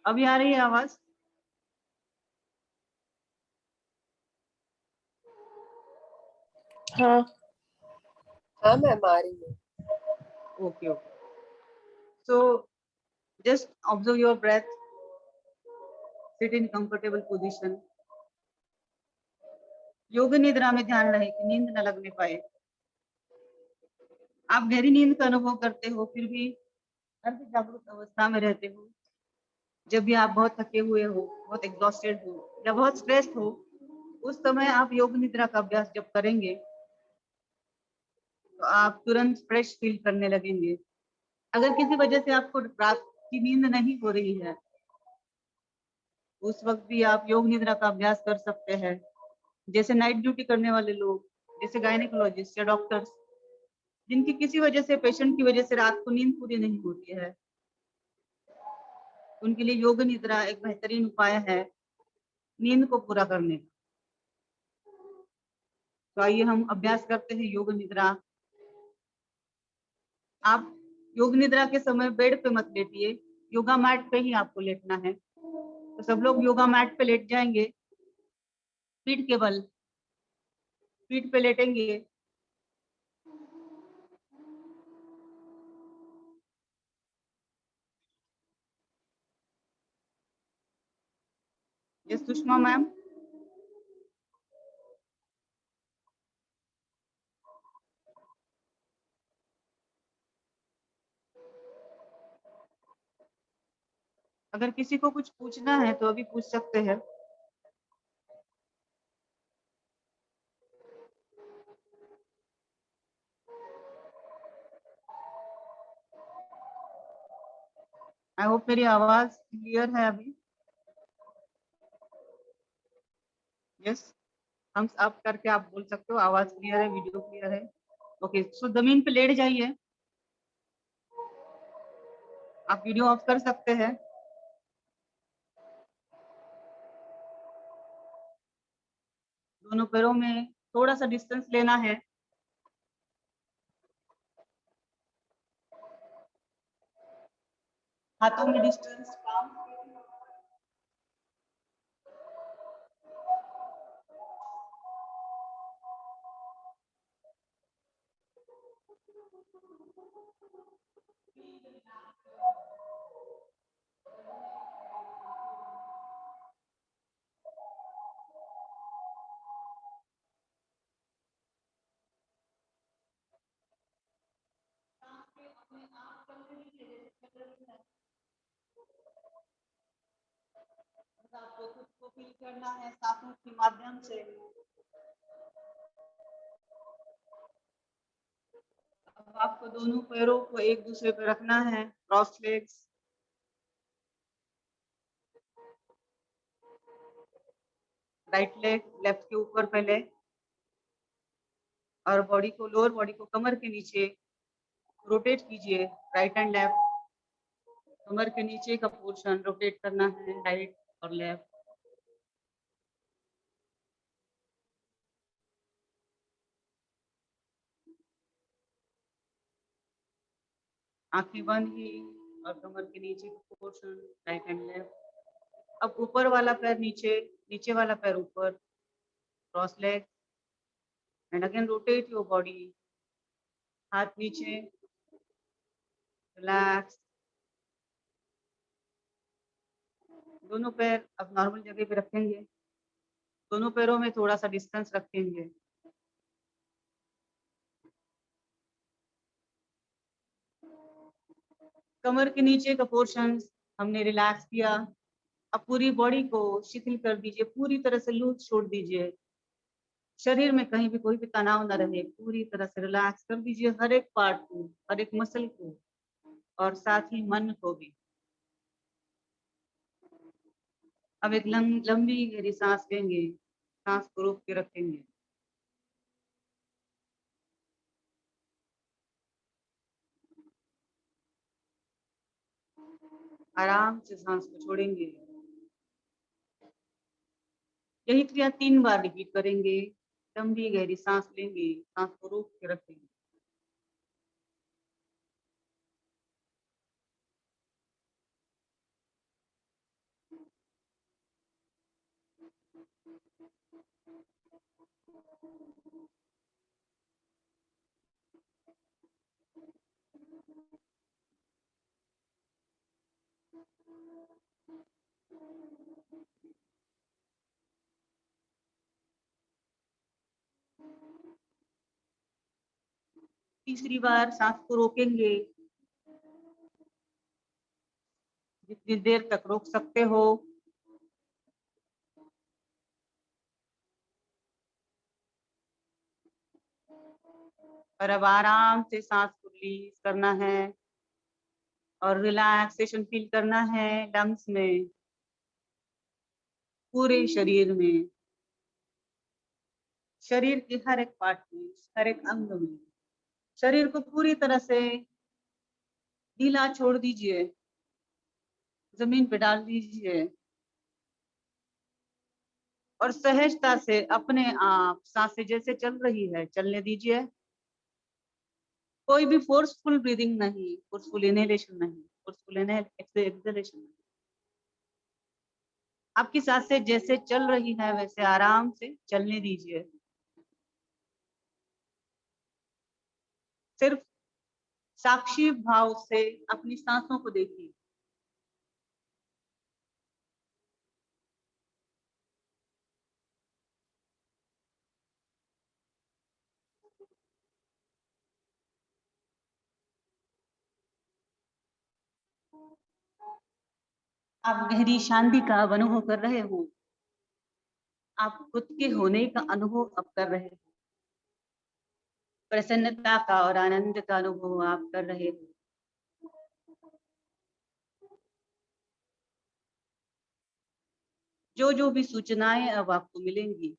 अभी आ रही है आवाज? हाँ हाँ मैम आ रही है। Okay okay. So just observe your breath, sit in comfortable position. योग निद्रा में ध्यान रहे कि नींद न लगने पाए। आप गहरी नींद का अनुभव करते हो, फिर भी अर्ध जागरूक अवस्था में रहते हो। जब भी आप बहुत थके हुए हो, बहुत एग्जॉस्टेड हो या बहुत स्ट्रेस्ड हो, उस समय आप योग निद्रा का अभ्यास जब करेंगे तो आप तुरंत फ्रेश फील करने लगेंगे। अगर किसी वजह से आपको रात की नींद नहीं हो रही है, उस वक्त भी आप योग निद्रा का अभ्यास कर सकते हैं। जैसे नाइट ड्यूटी करने वाले लोग, जैसे गायनेकोलॉजिस्ट या डॉक्टर्स, जिनकी किसी वजह से, पेशेंट की वजह से रात को नींद पूरी नहीं होती है, उनके लिए योग निद्रा एक बेहतरीन उपाय है नींद को पूरा करने का। तो आइए हम अभ्यास करते हैं योग निद्रा। आप योग निद्रा के समय बेड पे मत लेटिए, योगा मैट पे ही आपको लेटना है। तो सब लोग योगा मैट पे लेट जाएंगे, पीठ के बल, पीठ पे लेटेंगे। ये सुषमा मैम, अगर किसी को कुछ पूछना है तो अभी पूछ सकते हैं। आई होप मेरी आवाज क्लियर है अभी। यस, हम आप करके आप बोल सकते हो आवाज क्लियर है, वीडियो क्लियर है। ओके, सो जमीन पे लेट जाइए। आप वीडियो ऑफ कर सकते हैं। दोनों पैरों में थोड़ा सा डिस्टेंस लेना है। हाथों में डिस्टेंस, आपको खुद को फील करना है सांसों के माध्यम से। अब आपको दोनों पैरों को एक दूसरे पे रखना है, cross legs. Right leg left के ऊपर पहले, और बॉडी को, लोअर बॉडी को कमर के नीचे रोटेट कीजिए, राइट एंड लेफ्ट। कमर के नीचे का पोर्शन रोटेट करना है, राइट और लेफ्ट। आंखें बंद ही, और कमर के नीचे का पोर्शन, राइट एंड लेफ्ट। अब ऊपर वाला पैर नीचे, नीचे वाला पैर ऊपर, cross leg, and again rotate your body. हाथ नीचे, रिलैक्स। दोनों पैर अब नॉर्मल जगह पे रखेंगे, दोनों पैरों में थोड़ा सा डिस्टेंस रखेंगे। कमर के नीचे का पोर्शन हमने रिलैक्स किया। अब पूरी बॉडी को शिथिल कर दीजिए, पूरी तरह से लूज छोड़ दीजिए। शरीर में कहीं भी कोई भी तनाव ना रहे, पूरी तरह से रिलैक्स कर दीजिए हर एक पार्ट को, हर एक मसल को, और साथ ही मन को भी। अब एक लंबी गहरी सांस लेंगे, सांस को रोक के रखेंगे। आराम से सांस को छोड़ेंगे। यही क्रिया 3 बार रिपीट करेंगे। लंबी गहरी सांस लेंगे, सांस को रोक के रखेंगे। तीसरी बार सांस को रोकेंगे, जितनी देर तक रोक सकते हो। और अब आराम से सांस को रिलीज करना है, और रिलैक्सेशन फील करना है लंग्स में, पूरे शरीर में, शरीर के हर एक पार्ट में, हर एक अंग में। शरीर को पूरी तरह से ढीला छोड़ दीजिए, जमीन पे डाल दीजिए, और सहजता से अपने आप सांसें जैसे चल रही है चलने दीजिए। कोई भी फोर्सफुल ब्रीदिंग नहीं, फोर्सफुल इनहेलेशन नहीं, फोर्सफुल एक्सहेलेशन नहीं। आपकी सांसें जैसे चल रही है वैसे आराम से चलने दीजिए। सिर्फ साक्षी भाव से अपनी सांसों को देखिए। आप गहरी शांति का अनुभव कर रहे हो। आप खुद के होने का अनुभव अब कर रहे हो। प्रसन्नता का और आनंद का अनुभव आप कर रहे हो। जो जो भी सूचनाएं अब आपको मिलेंगी,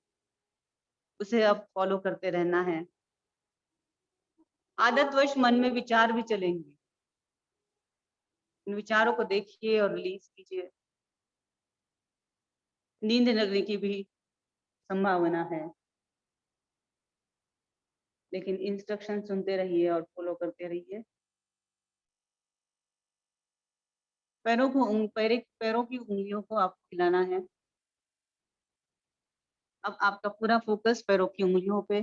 उसे अब फॉलो करते रहना है। आदतवश मन में विचार भी चलेंगे, इन विचारों को देखिए और रिलीज कीजिए। नींद लगने की भी संभावना है, लेकिन इंस्ट्रक्शन सुनते रहिए और फॉलो करते रहिए। पैरों की उंगलियों को आपको हिलाना है। अब आपका पूरा फोकस पैरों की उंगलियों पे।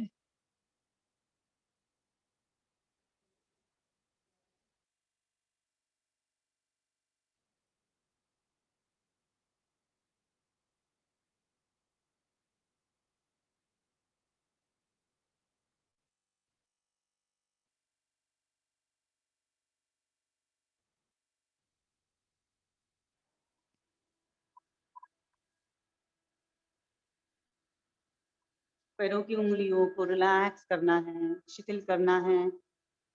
पैरों की उंगलियों को रिलैक्स करना है, शिथिल करना है।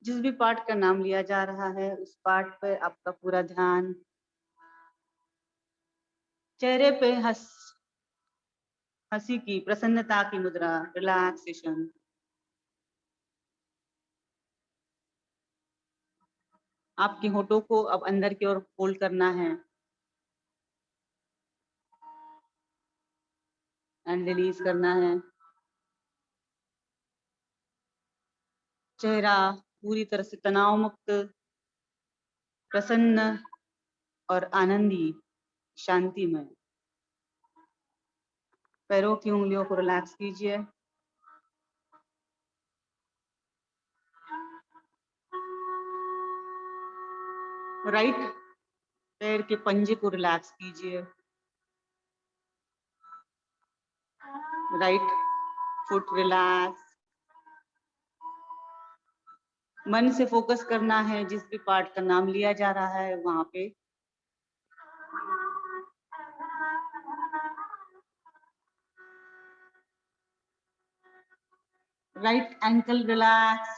जिस भी पार्ट का नाम लिया जा रहा है उस पार्ट पर आपका पूरा ध्यान। चेहरे पे हंसी की, प्रसन्नता की मुद्रा, रिलैक्सेशन। आपके होठों को अब अंदर की ओर फोल्ड करना है एंड रिलीज करना है। चेहरा पूरी तरह से तनाव मुक्त, प्रसन्न और आनंदी, शांतिमय। पैरों की उंगलियों को रिलैक्स कीजिए। राइट पैर के पंजे को रिलैक्स कीजिए। Right foot relax. मन से फोकस करना है जिस भी पार्ट का नाम लिया जा रहा है वहां पे। Right ankle relax.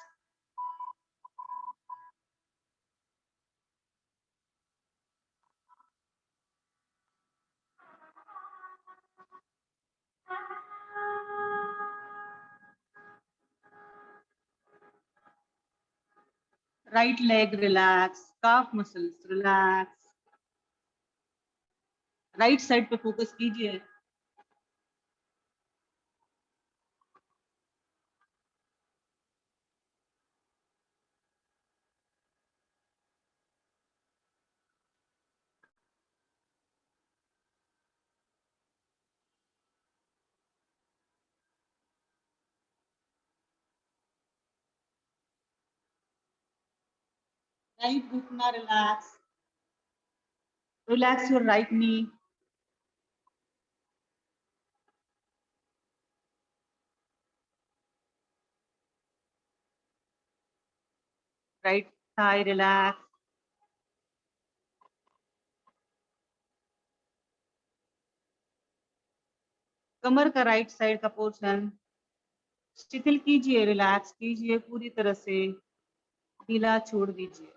Right leg relax, calf muscles relax. Right side पे फोकस कीजिए। राइट घुटना relax. Relax your right knee. Right thigh relax. कमर का राइट साइड का पोर्शन शिथिल कीजिए, रिलैक्स कीजिए, पूरी तरह से ढीला छोड़ दीजिए।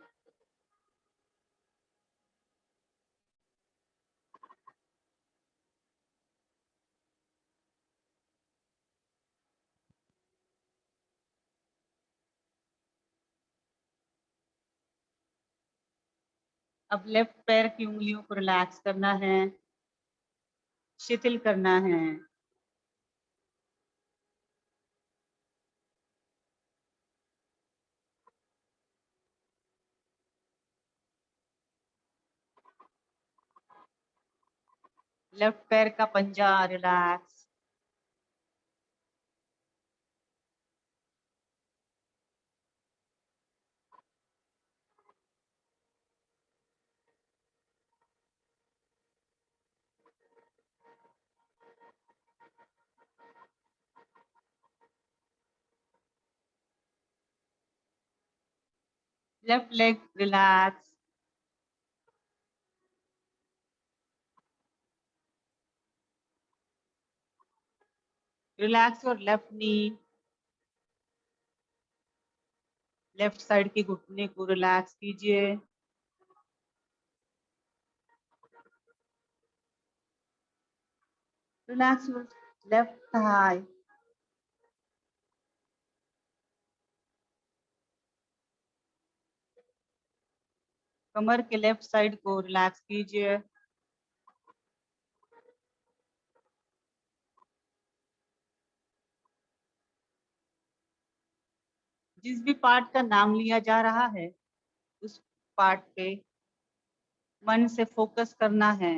अब लेफ्ट पैर की उंगलियों को रिलैक्स करना है, शिथिल करना है। लेफ्ट पैर का पंजा relax. Left leg relax. Relax और लेफ्ट नी। लेफ्ट साइड के घुटने को रिलैक्स कीजिए। Relax your left thigh. कमर के लेफ्ट साइड को रिलैक्स कीजिए। जिस भी पार्ट का नाम लिया जा रहा है उस पार्ट पे मन से फोकस करना है।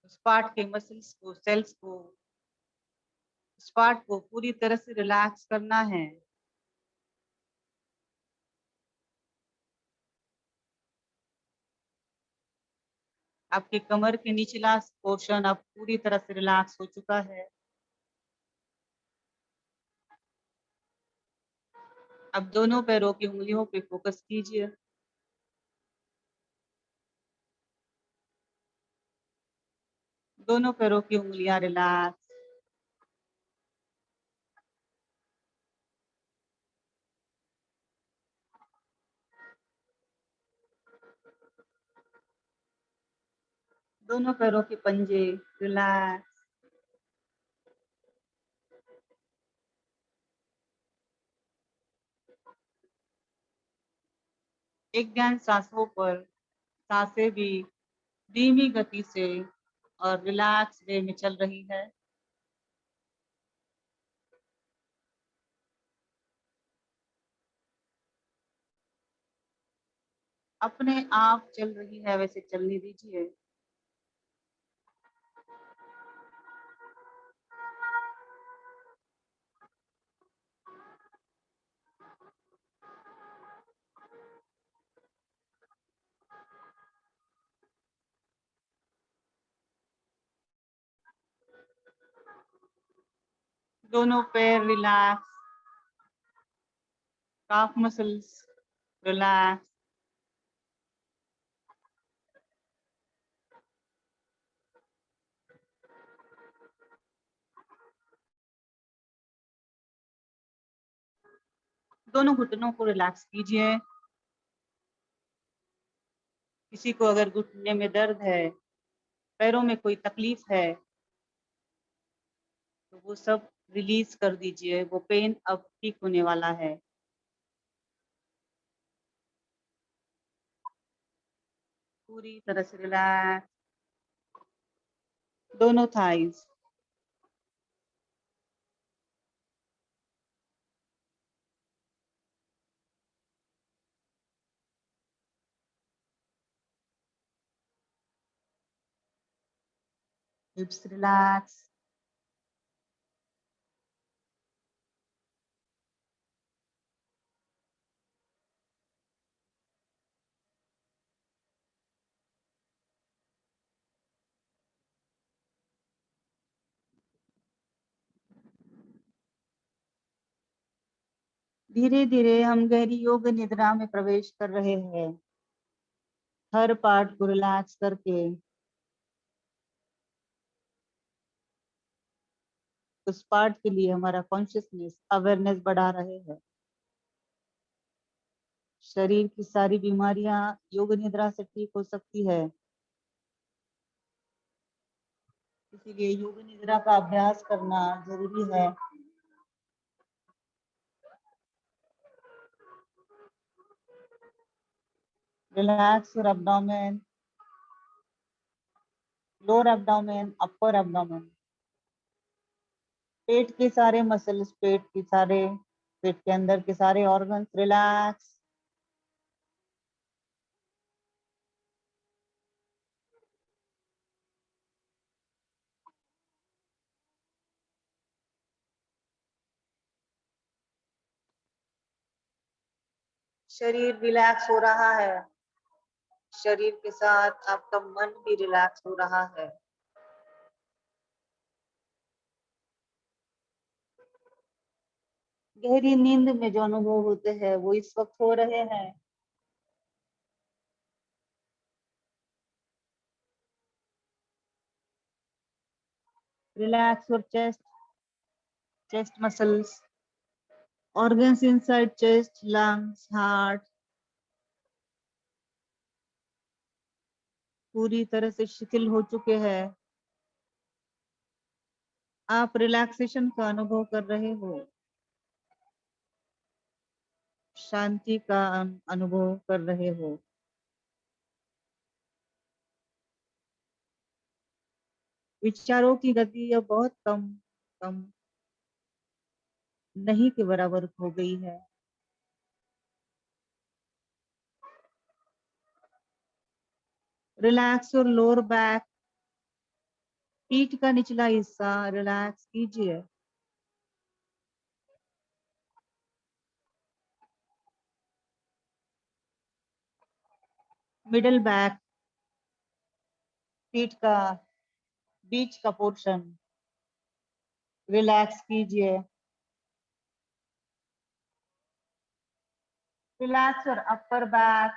उस पार्ट के मसल्स को, सेल्स को, उस पार्ट को पूरी तरह से रिलैक्स करना है। आपके कमर के निचला पोर्शन अब पूरी तरह से रिलैक्स हो चुका है। अब दोनों पैरों की उंगलियों पे फोकस कीजिए। दोनों पैरों की उंगलियां रिलैक्स। दोनों पैरों के पंजे रिलैक्स। एक ध्यान सांसों पर, सांसें भी धीमी गति से और रिलैक्स वे में चल रही है। अपने आप चल रही है वैसे चलने दीजिए। दोनों पैर रिलैक्स, काफ मसल्स रिलैक्स। दोनों घुटनों को रिलैक्स कीजिए। किसी को अगर घुटने में दर्द है, पैरों में कोई तकलीफ है, तो वो सब रिलीज कर दीजिए। वो पेन अब ठीक होने वाला है। पूरी तरह से रिलैक्स। दोनों थाइज, हिप्स रिलैक्स। धीरे धीरे हम गहरी योग निद्रा में प्रवेश कर रहे हैं। हर पार्ट को रिलैक्स करके उस पार्ट के लिए हमारा कॉन्शियसनेस अवेयरनेस बढ़ा रहे हैं। शरीर की सारी बीमारियां योग निद्रा से ठीक हो सकती है। इसीलिए योग निद्रा का अभ्यास करना जरूरी है। Relax your abdomen, lower abdomen, upper abdomen. पेट के सारे मसल्स, पेट के अंदर के सारे ऑर्गन्स रिलैक्स। शरीर रिलैक्स हो रहा है। शरीर के साथ आपका मन भी रिलैक्स हो रहा है। गहरी नींद में जो अनुभव होते हैं वो इस वक्त हो रहे हैं। Relax your chest, chest muscles, organs inside chest, lungs, heart पूरी तरह से शिथिल हो चुके हैं। आप रिलैक्सेशन का अनुभव कर रहे हो, शांति का अनुभव कर रहे हो। विचारों की गति अब बहुत कम कम नहीं के बराबर हो गई है। रिलैक्स योर लोअर बैक, पीठ का निचला हिस्सा रिलैक्स कीजिए। मिडल बैक, पीठ का बीच का पोर्शन रिलैक्स कीजिए। रिलैक्स योर अपर बैक,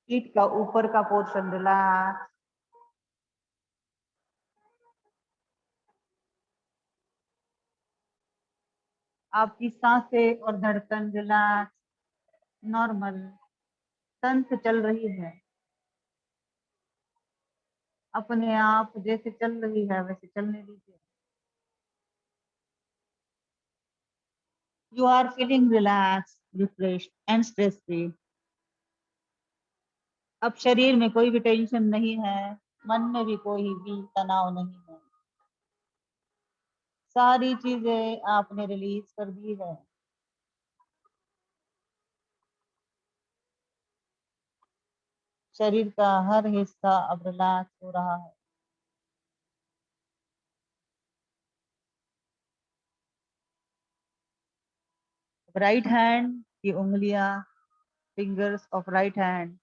पीठ का ऊपर का पोर्शन रिलैक्स। आपकी सांसें और धड़कन रिलैक्स, नॉर्मल, तंत्र चल रही है, अपने आप जैसे चल रही है वैसे चलने दीजिए। You are feeling relaxed, refreshed and stress free. अब शरीर में कोई भी टेंशन नहीं है, मन में भी कोई भी तनाव नहीं है, सारी चीजें आपने रिलीज कर दी है। शरीर का हर हिस्सा अब रिलैक्स हो रहा है। राइट हैंड की उंगलियां, फिंगर्स ऑफ राइट हैंड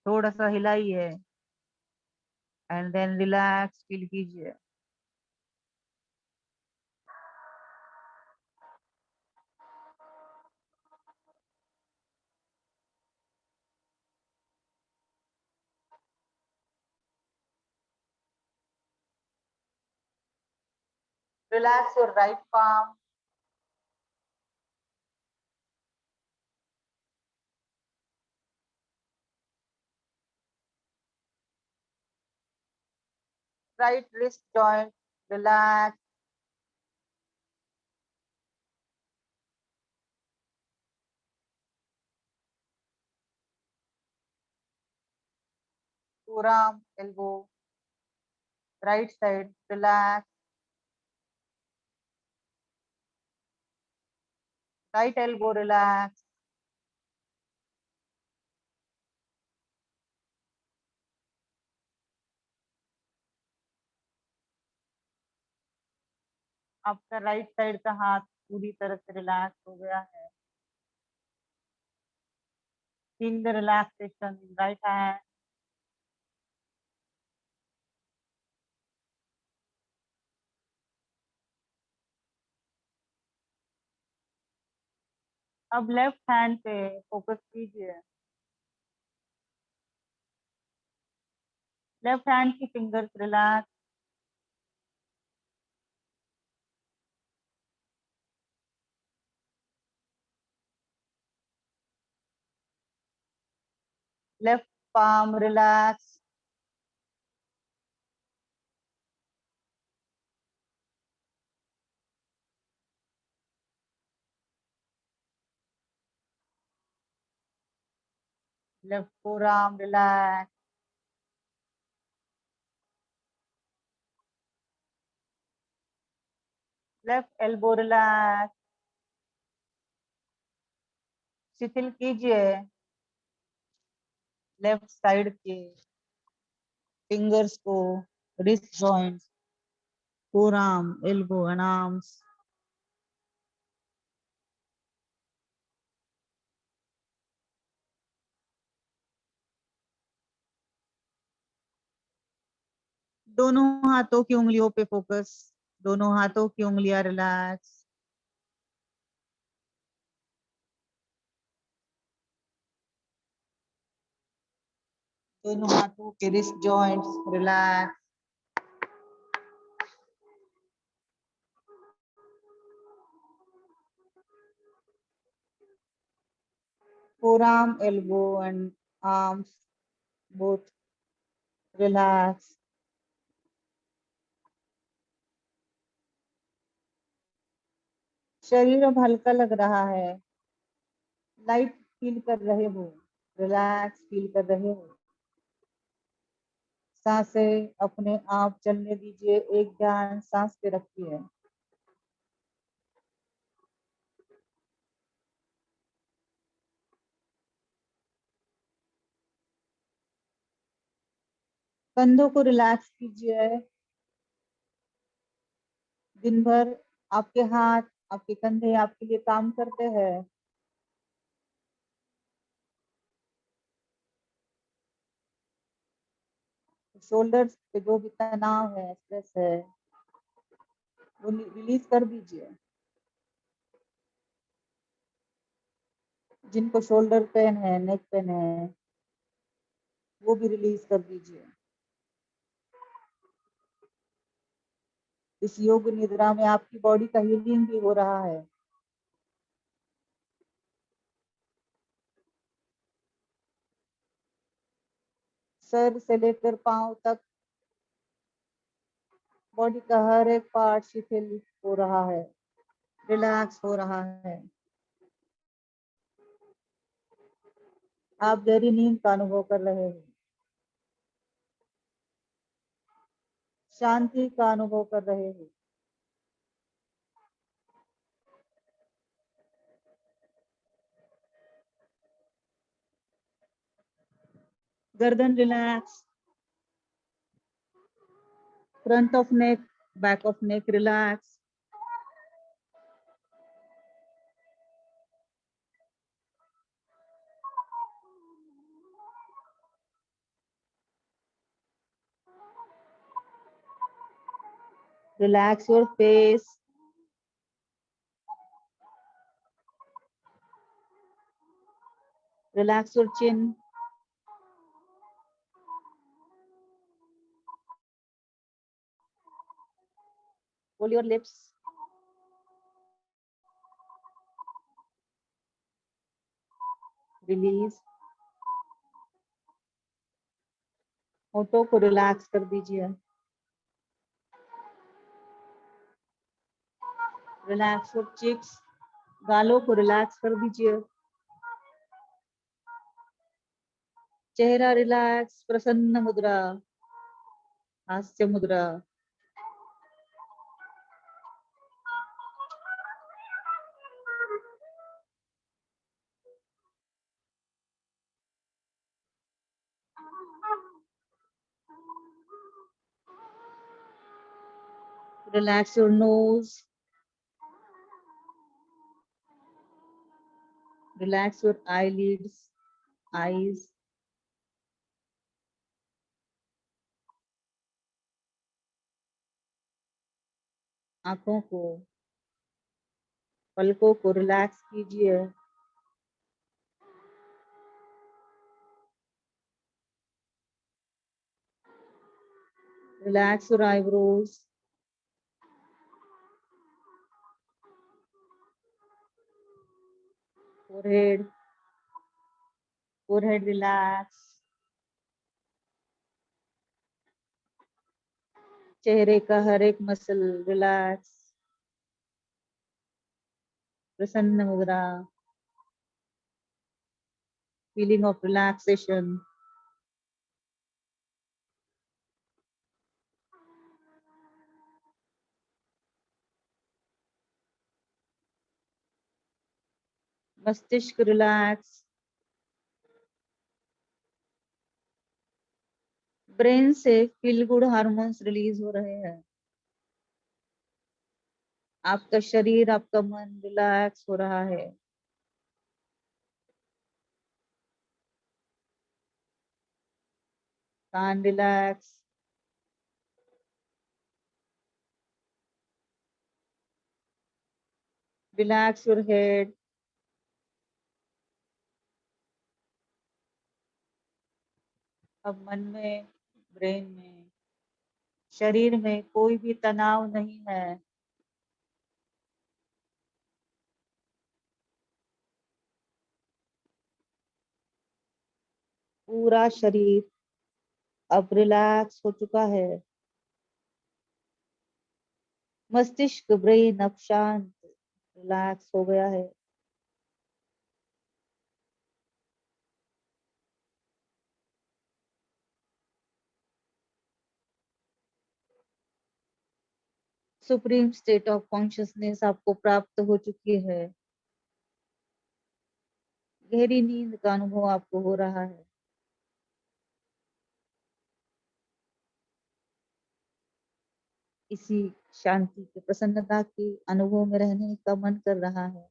थोड़ा सा हिलाइए एंड देन रिलैक्स फील कीजिए। Relax your right palm, right wrist joint, relax, forearm, elbow, right side, relax, right elbow, relax, आपका राइट साइड का हाथ पूरी तरह से रिलैक्स हो गया है। Feel the relaxation in right hand, अब लेफ्ट हैंड पे फोकस कीजिए। लेफ्ट हैंड की fingers relax, left palm relax, left forearm relax, left elbow relax, शिथिल कीजिए लेफ्ट साइड के फिंगर्स को, wrist joints, forearm, elbow and arms. दोनों हाथों की उंगलियों पे फोकस, दोनों हाथों की उंगलियां रिलैक्स, दोनों हाथों के wrist joints relax, forearm, elbow and arms both relax. शरीर अब हल्का लग रहा है, लाइट फील कर रहे हो, रिलैक्स फील कर रहे हो। सांसें अपने आप चलने दीजिए, एक ध्यान सांस पे रखिए। कंधों को रिलैक्स कीजिए। दिन भर आपके हाथ, आपके कंधे आपके लिए काम करते हैं। शोल्डर्स पे जो भी तनाव है, स्ट्रेस है, वो रिलीज कर दीजिए। जिनको शोल्डर पेन है, नेक पेन है, वो भी रिलीज कर दीजिए। इस योग निद्रा में आपकी बॉडी का हीलिंग भी हो रहा है। सर से लेकर पांव तक बॉडी का हर एक पार्ट शिथिल हो रहा है, रिलैक्स हो रहा है। आप गहरी नींद का अनुभव कर रहे हैं, शांति का अनुभव कर रहे हैं। गर्दन relax, front of neck, back of neck relax. Relax your face. Relax your chin. Pull your lips. Release. होठों को रिलैक्स कर दीजिए। रिलैक्स योर चिक्स, गालों को रिलैक्स कर दीजिए। चेहरा रिलैक्स, प्रसन्न मुद्रा, हास्य मुद्रा। Relax your nose. Relax your eyelids, eyes. आंखों को, पलकों को रिलैक्स कीजिए। Relax your eyebrows. Forehead. Forehead relax. चेहरे का हर एक मसल रिलैक्स, प्रसन्न मुद्रा, फीलिंग ऑफ रिलैक्सेशन। मस्तिष्क रिलैक्स, ब्रेन से फील गुड हार्मोन्स रिलीज हो रहे हैं। आपका शरीर, आपका मन रिलैक्स हो रहा है। कान रिलैक्स, रिलैक्स योर हेड। अब मन में, ब्रेन में, शरीर में कोई भी तनाव नहीं है। पूरा शरीर अब रिलैक्स हो चुका है। मस्तिष्क, ब्रेन अब शांत, रिलैक्स हो गया है। सुप्रीम स्टेट ऑफ कॉन्शियसनेस आपको प्राप्त हो चुकी है। गहरी नींद का अनुभव आपको हो रहा है। इसी शांति की, प्रसन्नता के अनुभव में रहने का मन कर रहा है।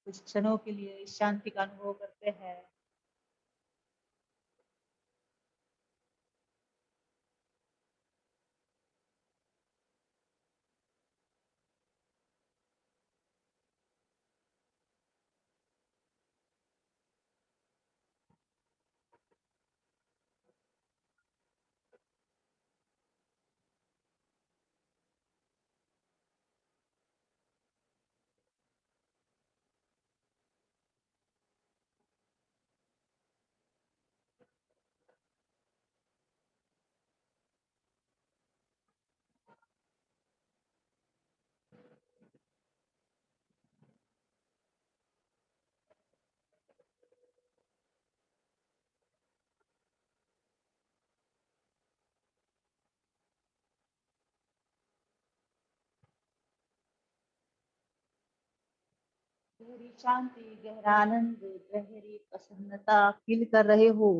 कुछ क्षणों के लिए इस शांति का अनुभव करते हैं। गहरी शांति, गहरा आनंद, गहरी प्रसन्नता फील कर रहे हो।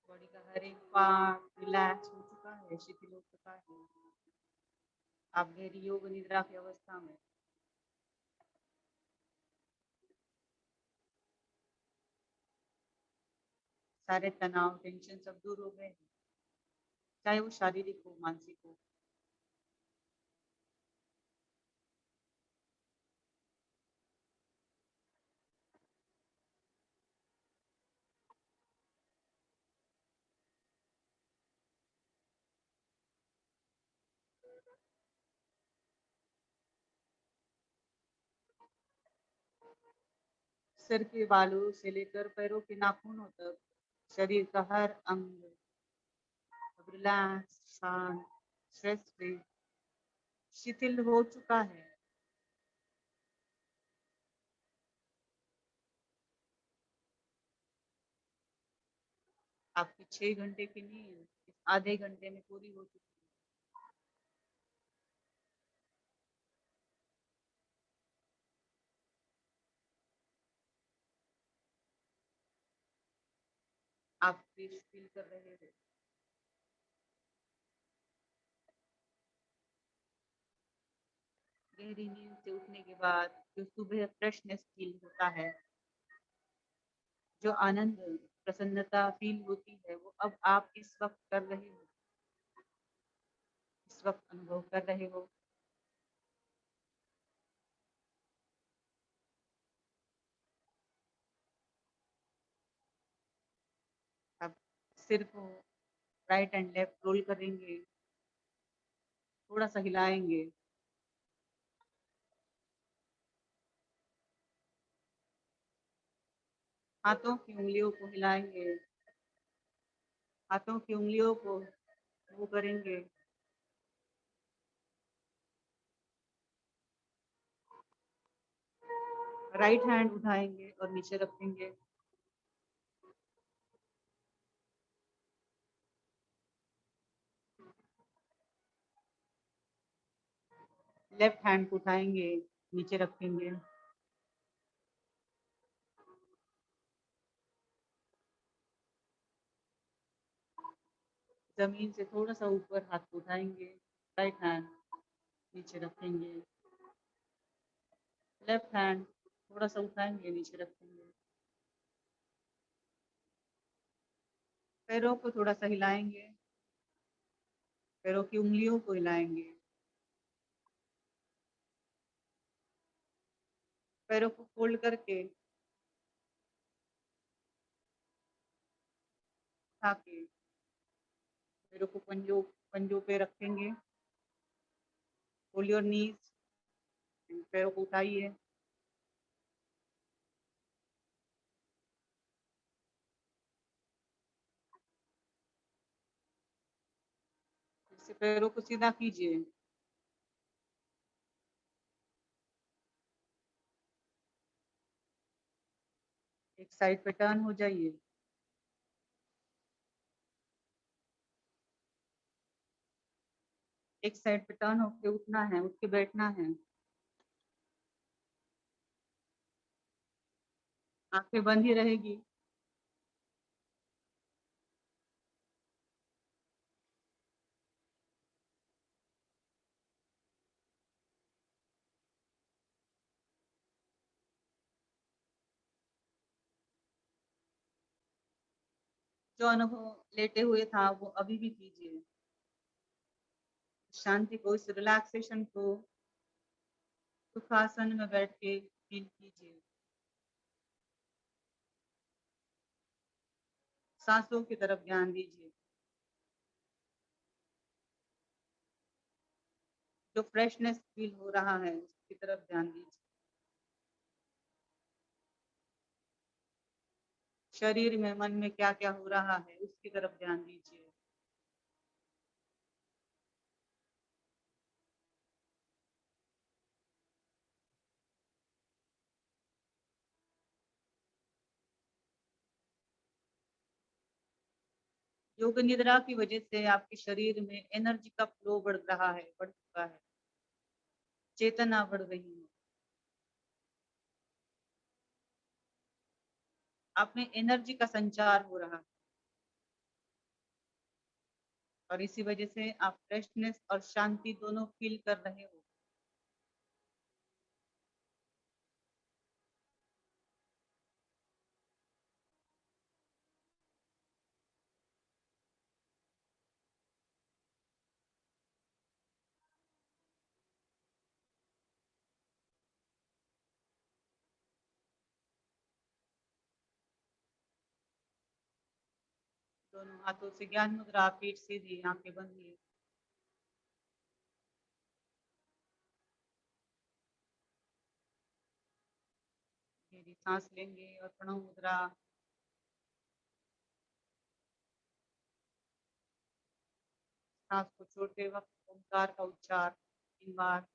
बॉडी का हर एक पार्ट रिलैक्स हो चुका है, शिथिल हो चुका है। आप गहरी योग निद्रा की अवस्था में। सारे तनाव, टेंशन सब दूर हो गए, चाहे वो शारीरिक हो, मानसिक हो। सिर के बालों से लेकर पैरों के नाखूनों तक शरीर का हर अंग अब रिलैक्स, शांत, स्ट्रेस फ्री, शिथिल हो चुका है। आपकी 6 घंटे की नींद इस आधे घंटे में पूरी हो चुकी है। आप फ्रेश फील कर रहे हो। गहरी नींद से उठने के बाद जो सुबह फ्रेशनेस फील होता है, जो आनंद, प्रसन्नता फील होती है, वो अब आप इस वक्त कर रहे हो, इस वक्त अनुभव कर रहे हो। अब सिर को राइट एंड लेफ्ट रोल करेंगे, थोड़ा सा हिलाएंगे। हाथों की उंगलियों को हिलाएंगे, हाथों की उंगलियों को वो करेंगे। राइट हैंड उठाएंगे और नीचे रखेंगे। लेफ्ट हैंड को उठाएंगे, नीचे रखेंगे। जमीन से थोड़ा सा ऊपर हाथ को उठाएंगे, राइट हैंड नीचे रखेंगे। लेफ्ट हैंड थोड़ा सा उठाएंगे, नीचे रखेंगे। पैरों को थोड़ा सा हिलाएंगे, पैरों की उंगलियों को हिलाएंगे। पैरों को फोल्ड करके उठा के पैरों को पंजों पंजों पे रखेंगे। होल्ड योर नीज, पैरों को उठाइए। फिर से पैरों को सीधा कीजिए। एक साइड पे टर्न हो जाइए। एक साइड पे टर्न होके उठना है, उठ के बैठना है। आंखें बंद ही रहेगी। जो अनुभव लेटे हुए था वो अभी भी कीजिए। शांति को, इस रिलैक्सेशन को सुखासन में बैठ के फील कीजिए। सांसों की तरफ ध्यान दीजिए। जो फ्रेशनेस फील हो रहा है उसकी तरफ ध्यान दीजिए। शरीर में, मन में क्या क्या हो रहा है उसकी तरफ ध्यान दीजिए। योग निद्रा की वजह से आपके शरीर में एनर्जी का फ्लो बढ़ रहा है, बढ़ चुका है। चेतना बढ़ रही है। आप में एनर्जी का संचार हो रहा है और इसी वजह से आप फ्रेशनेस और शांति दोनों फील कर रहे हो। दोनों हाथों से ज्ञान मुद्रा, पीठ सीधी, आंखें बंद है। गहरी सांस लेंगे और प्रणव मुद्रा। सांस को छोड़ते वक्त ओंकार का उच्चार 3 बार।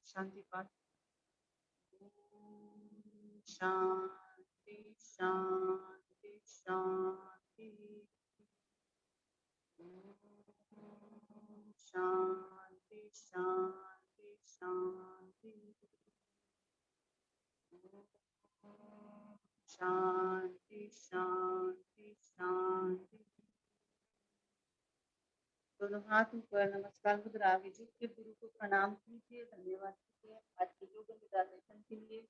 शांति पाठ। शांति शांति शांति। शांति शांति शांति। शांति शांति शांति। दोनों हाथ ऊपर, नमस्कार मुद्रा में झुक के गुरु को प्रणाम कीजिए, धन्यवाद कीजिए आज के योग निद्रा सेशन के लिए,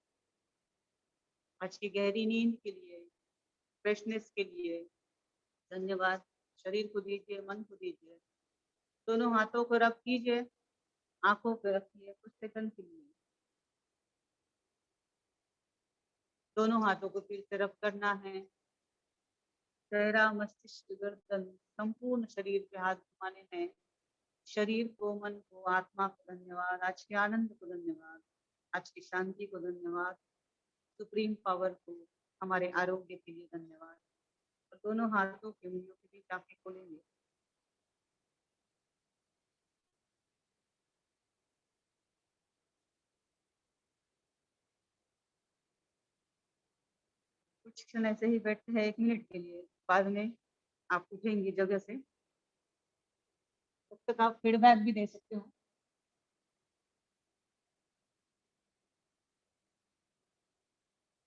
आज की गहरी नींद के लिए, फ्रेशनेस के लिए। धन्यवाद। शरीर को दीजिए, मन को दीजिए। दोनों हाथों को रब कीजिए, आंखों पे रखिए कुछ सेकंड के लिए। दोनों हाथों को फिर से रब करना है। चेहरा, मस्तिष्क, गर्दन, संपूर्ण शरीर पे हाथ घुमाने हैं। शरीर को, मन को, आत्मा को धन्यवाद। आज के आनंद को धन्यवाद। आज की शांति को धन्यवाद। सुप्रीम पावर को, हमारे आरोग्य के लिए धन्यवाद। और दोनों हाथों की उंगलियों के बीच आंखें खोलेंगे। कुछ क्षण ऐसे ही बैठते हैं 1 मिनट के लिए, बाद में आप उठेंगी जगह से। तब तक आप फीडबैक भी दे सकते हो।